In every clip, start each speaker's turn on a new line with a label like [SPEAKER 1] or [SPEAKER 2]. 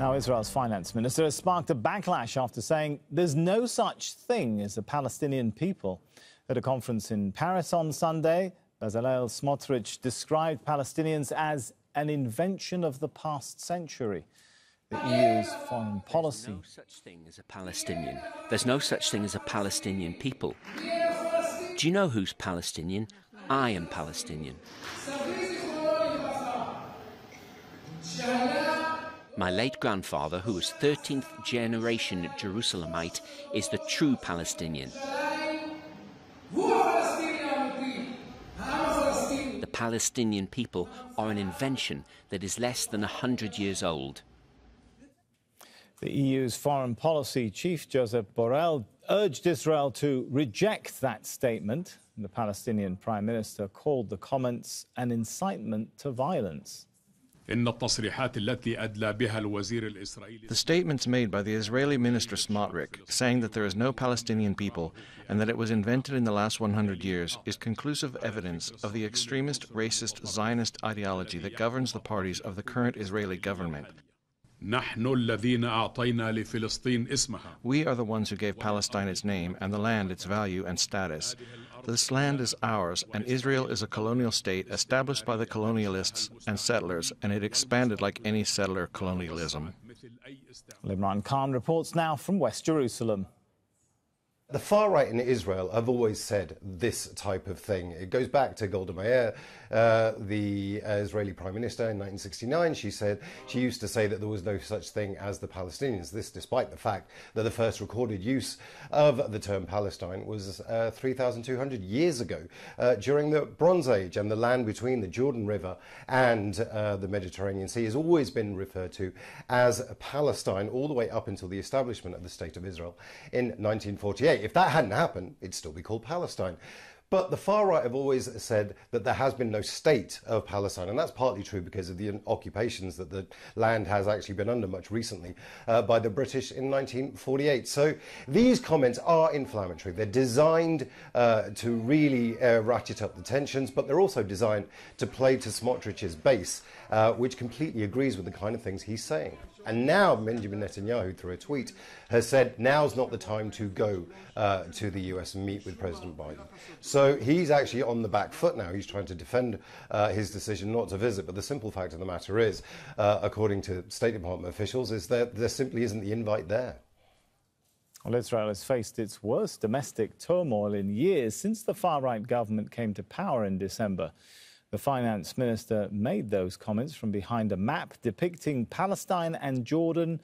[SPEAKER 1] Now, Israel's finance minister has sparked a backlash after saying there's no such thing as a Palestinian people. At a conference in Paris on Sunday, Bezalel Smotrich described Palestinians as an invention of the past century. The EU's foreign policy.
[SPEAKER 2] There's no such thing as a Palestinian. There's no such thing as a Palestinian people. Do you know who's Palestinian? I am Palestinian. My late grandfather, who was 13th generation Jerusalemite, is the true Palestinian. The Palestinian people are an invention that is less than 100 years old.
[SPEAKER 1] The EU's foreign policy chief, Josep Borrell, urged Israel to reject that statement. The Palestinian Prime Minister called the comments an incitement to violence.
[SPEAKER 3] The statements made by the Israeli Minister Smotrich, saying that there is no Palestinian people and that it was invented in the last 100 years, is conclusive evidence of the extremist, racist, Zionist ideology that governs the parties of the current Israeli government. We are the ones who gave Palestine its name and the land its value and status. This land is ours, and Israel is a colonial state established by the colonialists and settlers, and it expanded like any settler colonialism.
[SPEAKER 1] Imran reports now from West Jerusalem.
[SPEAKER 4] The far right in Israel have always said this type of thing. It goes back to Golda Meir, the Israeli Prime Minister in 1969. She used to say that there was no such thing as the Palestinians. This despite the fact that the first recorded use of the term Palestine was 3,200 years ago, during the Bronze Age, and the land between the Jordan River and the Mediterranean Sea has always been referred to as Palestine all the way up until the establishment of the State of Israel in 1948. If that hadn't happened, it'd still be called Palestine. But the far right have always said that there has been no state of Palestine, and that's partly true because of the occupations that the land has actually been under much recently by the British in 1948. So these comments are inflammatory. They're designed to really ratchet up the tensions, but they're also designed to play to Smotrich's base, which completely agrees with the kind of things he's saying. And now Benjamin Netanyahu, through a tweet, has said now's not the time to go to the US and meet with President Biden. So he's actually on the back foot now. He's trying to defend his decision not to visit. But the simple fact of the matter is, according to State Department officials, is that there simply isn't the invite there.
[SPEAKER 1] Well, Israel has faced its worst domestic turmoil in years since the far-right government came to power in December. The finance minister made those comments from behind a map depicting Palestine and Jordan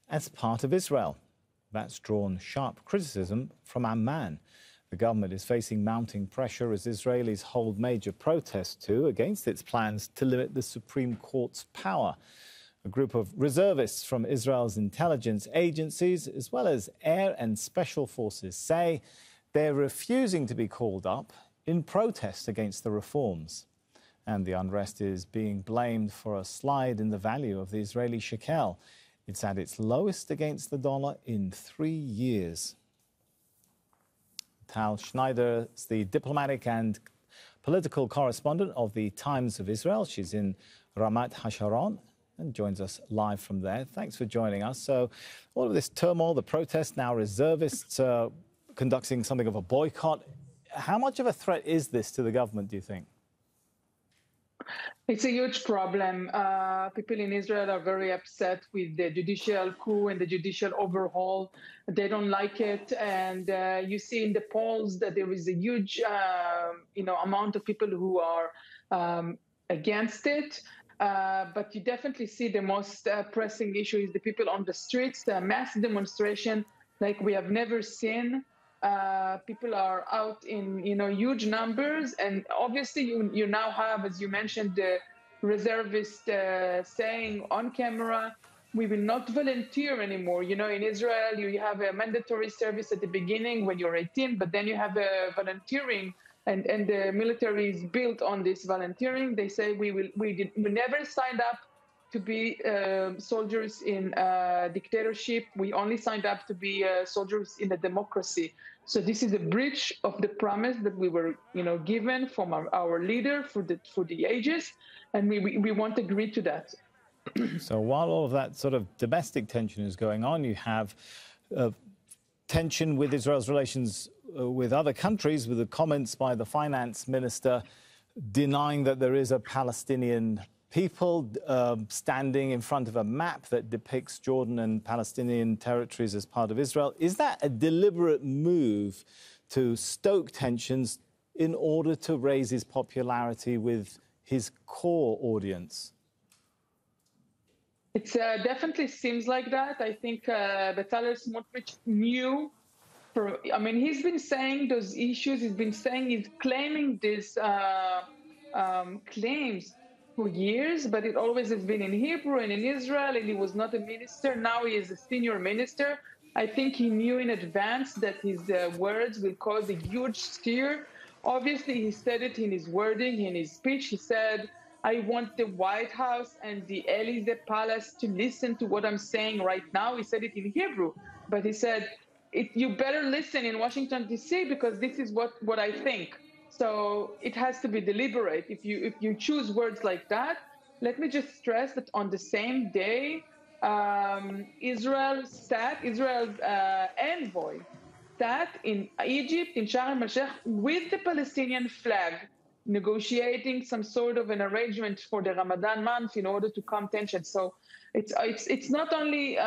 [SPEAKER 1] as part of Israel. That's drawn sharp criticism from Amman. The government is facing mounting pressure as Israelis hold major protests against its plans to limit the Supreme Court's power. A group of reservists from Israel's intelligence agencies, as well as air and special forces, say they're refusing to be called up in protest against the reforms. And the unrest is being blamed for a slide in the value of the Israeli shekel. It's at its lowest against the dollar in 3 years. Tal Schneider is the diplomatic and political correspondent of the Times of Israel. She's in Ramat HaSharon and joins us live from there. Thanks for joining us. So all of this turmoil, the protests, now reservists conducting something of a boycott. How much of a threat is this to the government, do you think?
[SPEAKER 5] It's a huge problem. People in Israel are very upset with the judicial coup and the judicial overhaul. They don't like it. And you see in the polls that there is a huge amount of people who are against it. But you definitely see the most pressing issue is the people on the streets, the mass demonstration like we have never seen. People are out in huge numbers, and obviously you now have, as you mentioned, the reservist saying on camera, we will not volunteer anymore. In Israel you have a mandatory service at the beginning when you're 18, but then you have a volunteering, and the military is built on this volunteering. They say we never signed up to be soldiers in a dictatorship. We only signed up to be soldiers in a democracy. So this is a breach of the promise that we were, given from our leader for the ages, and we won't agree to that.
[SPEAKER 1] So while all of that sort of domestic tension is going on, you have tension with Israel's relations with other countries, with the comments by the finance minister denying that there is a Palestinian people standing in front of a map that depicts Jordan and Palestinian territories as part of Israel. Is that a deliberate move to stoke tensions in order to raise his popularity with his core audience?
[SPEAKER 5] It definitely seems like that. I think Bezalel Smotrich knew. He's been saying those issues. He's claiming these claims for years, but it always has been in Hebrew and in Israel, and he was not a minister. Now he is a senior minister. I think he knew in advance that his words will cause a huge stir. Obviously, he said it in his wording, in his speech. He said, I want the White House and the Elysee Palace to listen to what I'm saying right now. He said it in Hebrew, but he said, you better listen in Washington, D.C., because this is what I think. So it has to be deliberate. If you choose words like that, let me just stress that on the same day, Israel's envoy sat in Egypt, in Sharm el-Sheikh, with the Palestinian flag, negotiating some sort of an arrangement for the Ramadan month in order to calm tension. So it's not only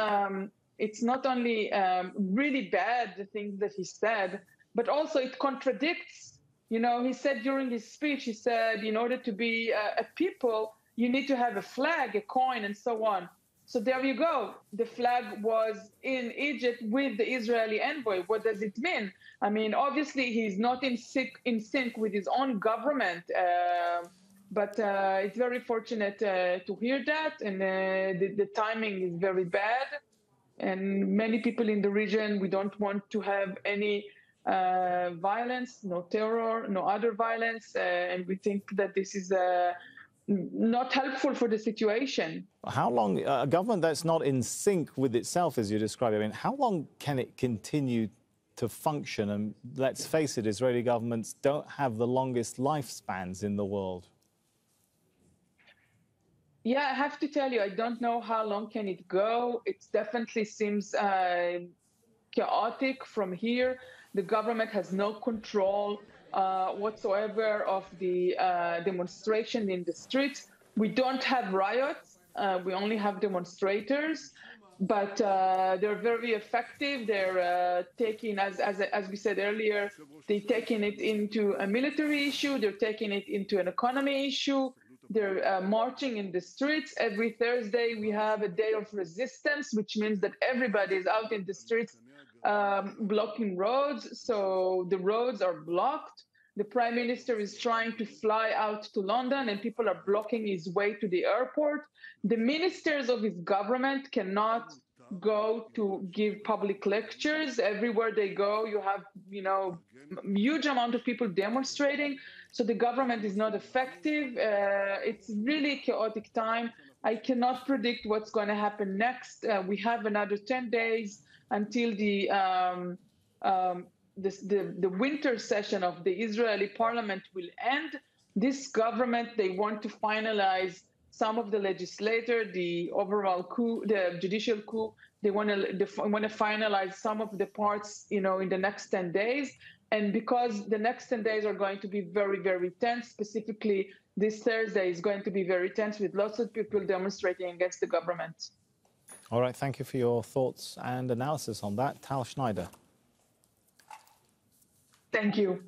[SPEAKER 5] really bad, the things that he said, but also it contradicts. He said during his speech, he said, in order to be a people, you need to have a flag, a coin, and so on. So there you go. The flag was in Egypt with the Israeli envoy. What does it mean? Obviously, he's not in sync with his own government, but it's very fortunate to hear that. And the timing is very bad. And many people in the region, we don't want to have any violence, no terror, no other violence. And we think that this is not helpful for the situation.
[SPEAKER 1] How long, a government that's not in sync with itself, as you describe it, how long can it continue to function? And let's face it, Israeli governments don't have the longest lifespans in the world.
[SPEAKER 5] Yeah, I have to tell you, I don't know how long can it go. It definitely seems chaotic from here. The government has no control whatsoever of the demonstration in the streets. We don't have riots. We only have demonstrators, but they're very effective. They're taking, as we said earlier, they're taking it into a military issue. They're taking it into an economy issue. They're marching in the streets. Every Thursday, we have a day of resistance, which means that everybody is out in the streets blocking roads. So the roads are blocked. The prime minister is trying to fly out to London, and people are blocking his way to the airport. The ministers of his government cannot go to give public lectures. Everywhere they go, you have, huge amount of people demonstrating. So the government is not effective. It's really chaotic time. I cannot predict what's going to happen next. We have another 10 days until the winter session of the Israeli parliament will end. This government, they want to finalize some of the legislature, the overall coup, the judicial coup. They want to finalize some of the parts, in the next 10 days. And because the next 10 days are going to be very, very tense, specifically this Thursday is going to be very tense with lots of people demonstrating against the government.
[SPEAKER 1] All right, thank you for your thoughts and analysis on that. Tal Schneider.
[SPEAKER 5] Thank you.